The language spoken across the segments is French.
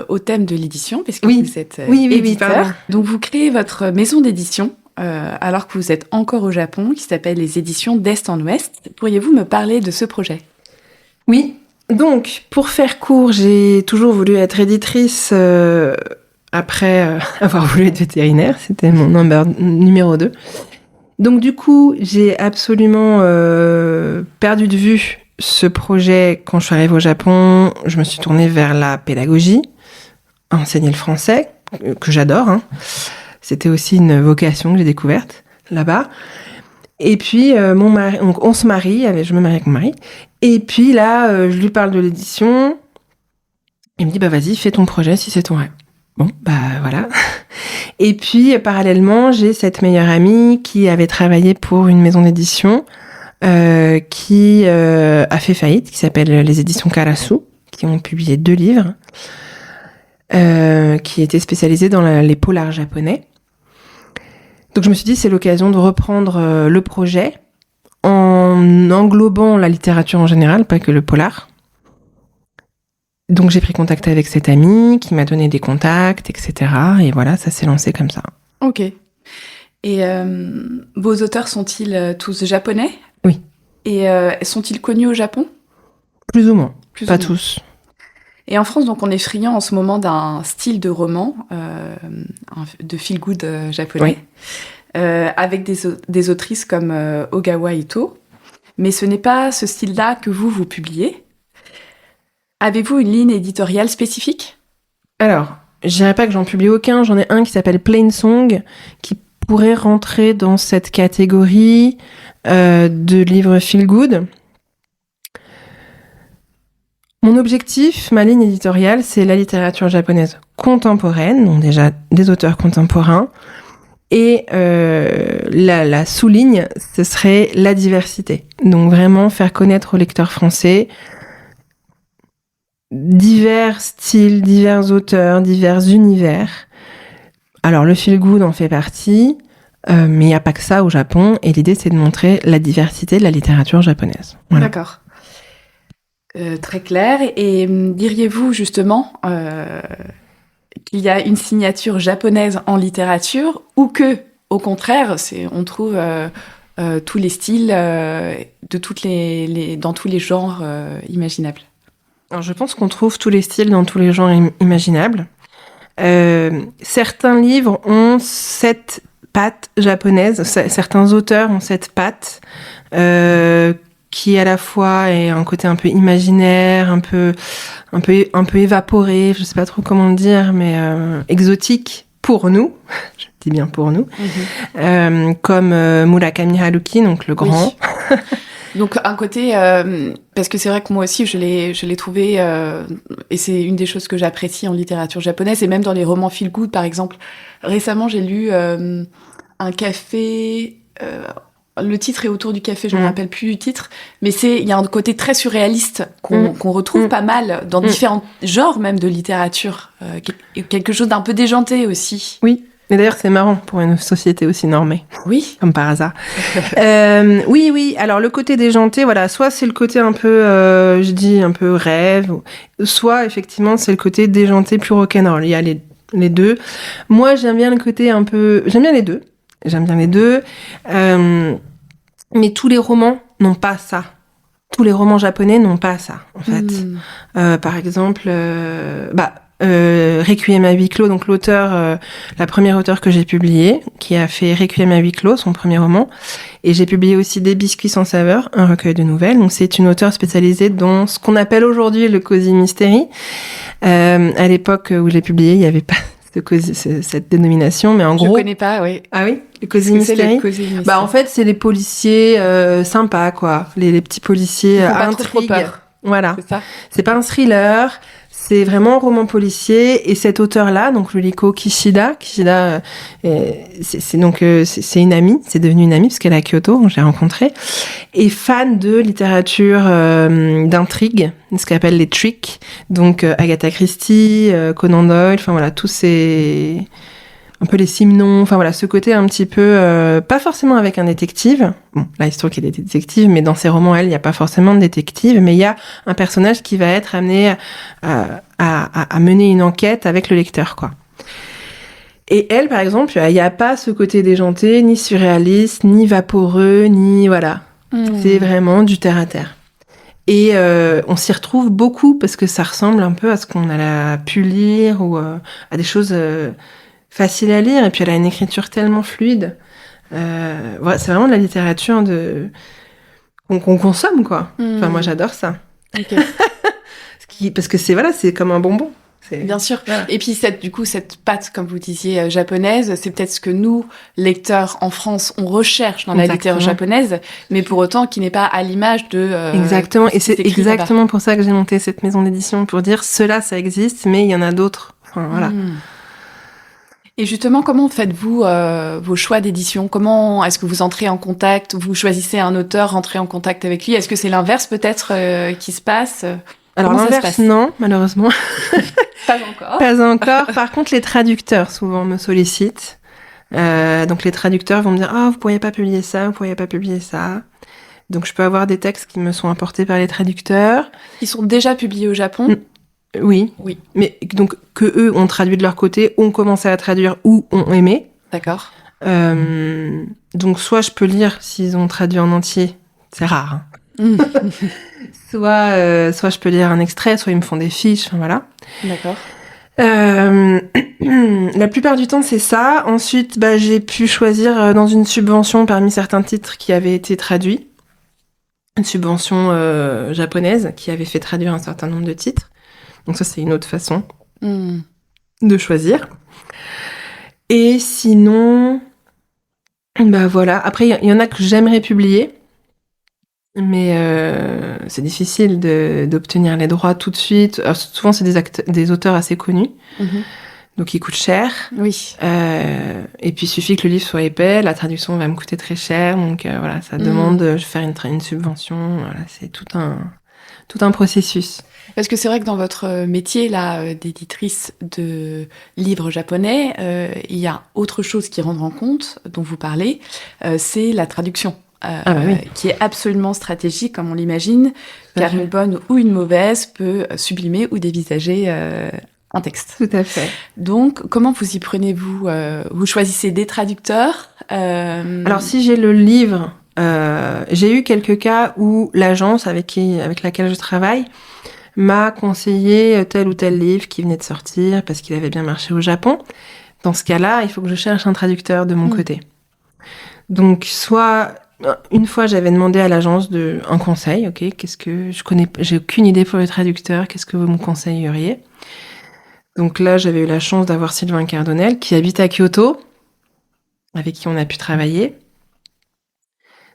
au thème de l'édition, parce que Oui. vous êtes Oui, éditeur. pardon. Donc, vous créez votre maison d'édition alors que vous êtes encore au Japon, qui s'appelle les éditions d'Est en Ouest. Pourriez-vous me parler de ce projet ? Oui. Donc, pour faire court, j'ai toujours voulu être éditrice après avoir voulu être vétérinaire. C'était mon numéro 2. Donc, du coup, j'ai absolument perdu de vue ce projet quand je suis arrivée au Japon. Je me suis tournée vers la pédagogie, enseigner le français, que j'adore, hein. C'était aussi une vocation que j'ai découverte là-bas. Et puis, mon mari, donc on se marie, je me marie avec mon mari. Et puis là, je lui parle de l'édition. Il me dit, bah vas-y, fais ton projet si c'est ton rêve. Bon, bah voilà. Et puis, parallèlement, j'ai cette meilleure amie qui avait travaillé pour une maison d'édition qui a fait faillite, qui s'appelle les éditions Karasu, qui ont publié 2 livres, qui étaient spécialisés dans les polars japonais. Donc je me suis dit, c'est l'occasion de reprendre le projet en englobant la littérature en général, pas que le polar. Donc j'ai pris contact avec cette amie qui m'a donné des contacts, etc. Et voilà, ça s'est lancé comme ça. Ok. Et vos auteurs sont-ils tous japonais ? Oui. Et sont-ils connus au Japon ? Plus ou moins, Plus pas ou moins. tous. Et en France, donc, on est friand en ce moment d'un style de roman, de feel-good japonais, avec des autrices comme Ogawa Ito. Mais ce n'est pas ce style-là que vous publiez. Avez-vous une ligne éditoriale spécifique ? Alors, je dirais pas que j'en publie aucun. J'en ai un qui s'appelle Plain Song, qui pourrait rentrer dans cette catégorie de livres feel-good. Mon objectif, ma ligne éditoriale, c'est la littérature japonaise contemporaine, donc déjà des auteurs contemporains. Et la sous-ligne, ce serait la diversité. Donc vraiment faire connaître aux lecteurs français divers styles, divers auteurs, divers univers. Alors le feel-good en fait partie, mais il n'y a pas que ça au Japon. Et l'idée, c'est de montrer la diversité de la littérature japonaise. Voilà. D'accord. Très clair. Et diriez-vous justement qu'il y a une signature japonaise en littérature ou que, au contraire, on trouve tous les styles dans tous les genres imaginables ? Alors, je pense qu'on trouve tous les styles dans tous les genres imaginables. Certains livres ont cette patte japonaise, certains auteurs ont cette patte qui à la fois est un côté un peu imaginaire, un peu évaporé, je sais pas trop comment le dire, mais exotique pour nous, je dis bien pour nous, comme Murakami Haruki, donc le grand. Oui. Donc un côté, parce que c'est vrai que moi aussi je l'ai trouvé, et c'est une des choses que j'apprécie en littérature japonaise, et même dans les romans feel-good par exemple. Récemment j'ai lu un café... le titre est autour du café, je ne me rappelle plus du titre, mais il y a un côté très surréaliste qu'on retrouve pas mal dans différents genres même de littérature, quelque chose d'un peu déjanté aussi. Oui, mais d'ailleurs c'est marrant pour une société aussi normée. Oui. Comme par hasard. Oui, alors le côté déjanté, voilà, soit c'est le côté un peu, je dis un peu rêve, soit effectivement c'est le côté déjanté plus rock'n'roll. Il y a les deux. Moi j'aime bien le côté un peu, j'aime bien les deux. Mais tous les romans n'ont pas ça. Tous les romans japonais n'ont pas ça, en fait. Par exemple, Requiem à huis clos, donc la première auteure que j'ai publiée, qui a fait Requiem à huis clos, son premier roman. Et j'ai publié aussi Des biscuits sans saveur, un recueil de nouvelles. Donc c'est une auteure spécialisée dans ce qu'on appelle aujourd'hui le cozy mystery. À l'époque où je l'ai publié, il n'y avait pas cette dénomination, mais en gros... Je connais pas, oui. Ah oui, le cozy mystery. En fait, c'est les policiers sympas, quoi. Les petits policiers intrigues. Trop peur. Voilà. C'est ça. C'est pas un thriller, c'est vraiment un roman policier. Et cet auteur-là, donc Ruriko Kishida, c'est une amie, c'est devenu une amie parce qu'elle est à Kyoto, je l'ai rencontrée, est fan de littérature d'intrigue, ce qu'on appelle les tricks. Donc Agatha Christie, Conan Doyle, enfin voilà, tous ces un peu les Simnons, enfin voilà, ce côté un petit peu, pas forcément avec un détective. Bon, là, il se trouve qu'il y a des détectives, mais dans ses romans, il n'y a pas forcément de détective, mais il y a un personnage qui va être amené à mener une enquête avec le lecteur, quoi. Et elle, par exemple, il n'y a pas ce côté déjanté, ni surréaliste, ni vaporeux, ni voilà. C'est vraiment du terre à terre. Et on s'y retrouve beaucoup parce que ça ressemble un peu à ce qu'on a pu lire ou à des choses faciles à lire. Et puis elle a une écriture tellement fluide. Voilà, c'est vraiment de la littérature qu'on consomme, quoi. Enfin, moi, j'adore ça. Ok. Parce que c'est comme un bonbon. Bien sûr. Voilà. Et puis cette patte, comme vous disiez, japonaise, c'est peut-être ce que nous, lecteurs en France, on recherche dans la littérature japonaise, mais pour autant qui n'est pas à l'image de... exactement. Et c'est exactement pour ça que j'ai monté cette maison d'édition, pour dire cela, ça existe, mais il y en a d'autres. Enfin, voilà. Et justement, comment faites-vous vos choix d'édition? Comment est-ce que vous entrez en contact? Vous choisissez un auteur, rentrez en contact avec lui? Est-ce que c'est l'inverse peut-être qui se passe? Alors l'inverse, non, malheureusement. Pas encore. Pas encore. Par contre, les traducteurs souvent me sollicitent. Donc les traducteurs vont me dire « Ah, vous pourriez pas publier ça, vous pourriez pas publier ça ». Donc je peux avoir des textes qui me sont apportés par les traducteurs. Ils sont déjà publiés au Japon? Oui. Mais donc que eux ont traduit de leur côté, ont commencé à traduire ou ont aimé. D'accord. Donc soit je peux lire s'ils ont traduit en entier, c'est rare. Hein. Soit je peux lire un extrait, soit ils me font des fiches, enfin voilà. D'accord. La plupart du temps, c'est ça. Ensuite, j'ai pu choisir dans une subvention parmi certains titres qui avaient été traduits. Une subvention japonaise qui avait fait traduire un certain nombre de titres. Donc ça, c'est une autre façon de choisir. Et sinon, voilà. Après, il y en a que j'aimerais publier. Mais c'est difficile d'obtenir les droits tout de suite. Alors, souvent, c'est des auteurs assez connus, donc ils coûtent cher. Oui. Et puis, il suffit que le livre soit épais, la traduction va me coûter très cher. Donc voilà, ça demande de faire une subvention. Voilà, c'est tout un processus. Parce que c'est vrai que dans votre métier là d'éditrice de livres japonais, il y a autre chose qui rentre en compte, dont vous parlez, c'est la traduction. Oui. Qui est absolument stratégique, comme on l'imagine, car une bonne ou une mauvaise peut sublimer ou dévisager un texte. Tout à fait. Donc, comment vous y prenez-vous? Vous choisissez des traducteurs? Alors, si j'ai le livre, j'ai eu quelques cas où l'agence avec laquelle je travaille m'a conseillé tel ou tel livre qui venait de sortir parce qu'il avait bien marché au Japon. Dans ce cas-là, il faut que je cherche un traducteur de mon côté. Donc, soit... Une fois, j'avais demandé à l'agence un conseil, ok, j'ai aucune idée pour le traducteur, qu'est-ce que vous me conseilleriez? Donc là, j'avais eu la chance d'avoir Sylvain Cardonnel, qui habite à Kyoto, avec qui on a pu travailler.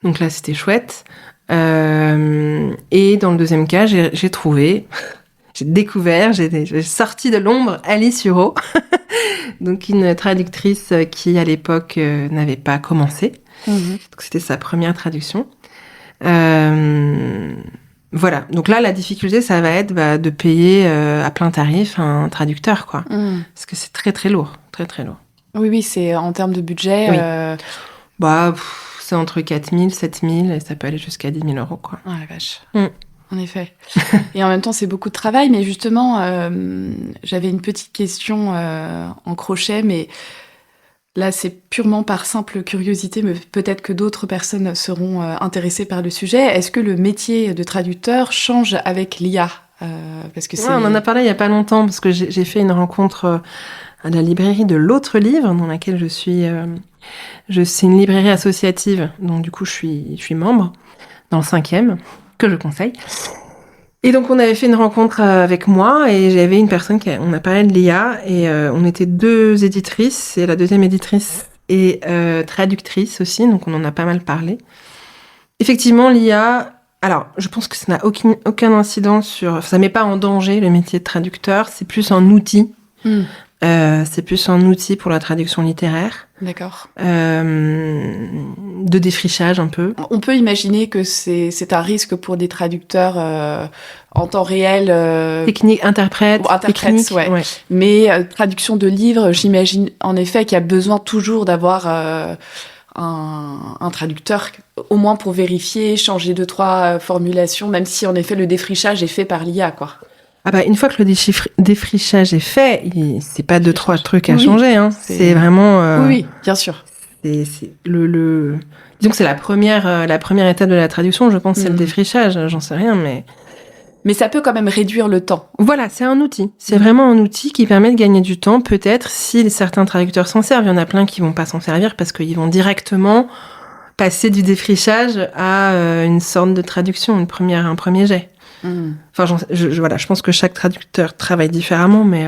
Donc là, c'était chouette. Et dans le deuxième cas, j'ai découvert, j'ai sorti de l'ombre Alice Huro, donc une traductrice qui, à l'époque, n'avait pas commencé. Donc c'était sa première traduction. Voilà. Donc là, la difficulté, ça va être de payer à plein tarif un traducteur, quoi. Parce que c'est très, très lourd. Très, très lourd. Oui, c'est en termes de budget... Oui. C'est entre 4 000, 7 000, et ça peut aller jusqu'à 10 000 euros, quoi. Ah, la vache. En effet. Et en même temps, c'est beaucoup de travail. Mais justement, j'avais une petite question en crochet, mais... Là, c'est purement par simple curiosité, mais peut-être que d'autres personnes seront intéressées par le sujet. Est-ce que le métier de traducteur change avec l'IA? Parce que on en a parlé il n'y a pas longtemps, parce que j'ai fait une rencontre à la librairie de l'autre livre, dans laquelle je suis... c'est une librairie associative, donc du coup, je suis membre, dans le 5e, que je conseille. Et donc, on avait fait une rencontre avec moi et j'avais une personne on a parlé de l'IA et on était 2 éditrices et la deuxième éditrice est traductrice aussi, donc on en a pas mal parlé. Effectivement, l'IA, alors je pense que ça n'a aucun incidence ça met pas en danger le métier de traducteur, c'est plus un outil C'est plus un outil pour la traduction littéraire. D'accord. De défrichage un peu. On peut imaginer que c'est un risque pour des traducteurs en temps réel. Technique, interprète, technique, ouais. Ouais. Mais traduction de livres, j'imagine en effet qu'il y a besoin toujours d'avoir un traducteur, au moins pour vérifier, changer 2-3 formulations, même si en effet le défrichage est fait par l'IA, quoi. Ah bah, une fois que le défrichage est fait, c'est pas 2-3 trucs à changer, hein. C'est vraiment... Oui, bien sûr. C'est disons que c'est la première étape de la traduction, je pense, c'est le défrichage, j'en sais rien, Mais ça peut quand même réduire le temps. Voilà, c'est un outil. C'est vraiment un outil qui permet de gagner du temps, peut-être, si certains traducteurs s'en servent. Il y en a plein qui vont pas s'en servir parce qu'ils vont directement passer du défrichage à une sorte de traduction, un premier jet. Enfin, je pense que chaque traducteur travaille différemment, mais...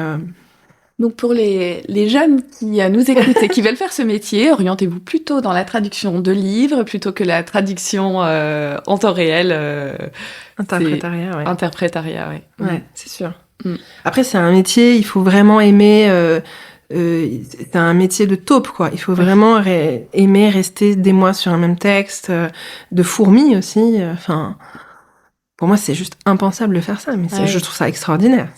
Donc pour les jeunes qui nous écoutent et qui veulent faire ce métier, orientez-vous plutôt dans la traduction de livres plutôt que la traduction en temps réel. Interprétariat, ouais. Interprétariat, ouais. Ouais, c'est sûr. Après, c'est un métier, il faut vraiment aimer... c'est un métier de taupe, quoi. Il faut vraiment aimer rester des mois sur un même texte, de fourmi aussi. Enfin, pour moi, c'est juste impensable de faire ça, mais je trouve ça extraordinaire.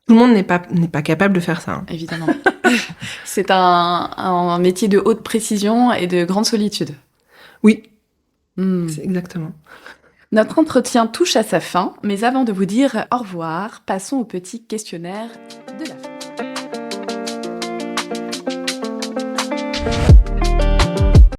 Tout le monde n'est pas capable de faire ça. Hein. Évidemment. C'est un métier de haute précision et de grande solitude. Oui, c'est exactement. Notre entretien touche à sa fin, mais avant de vous dire au revoir, passons au petit questionnaire.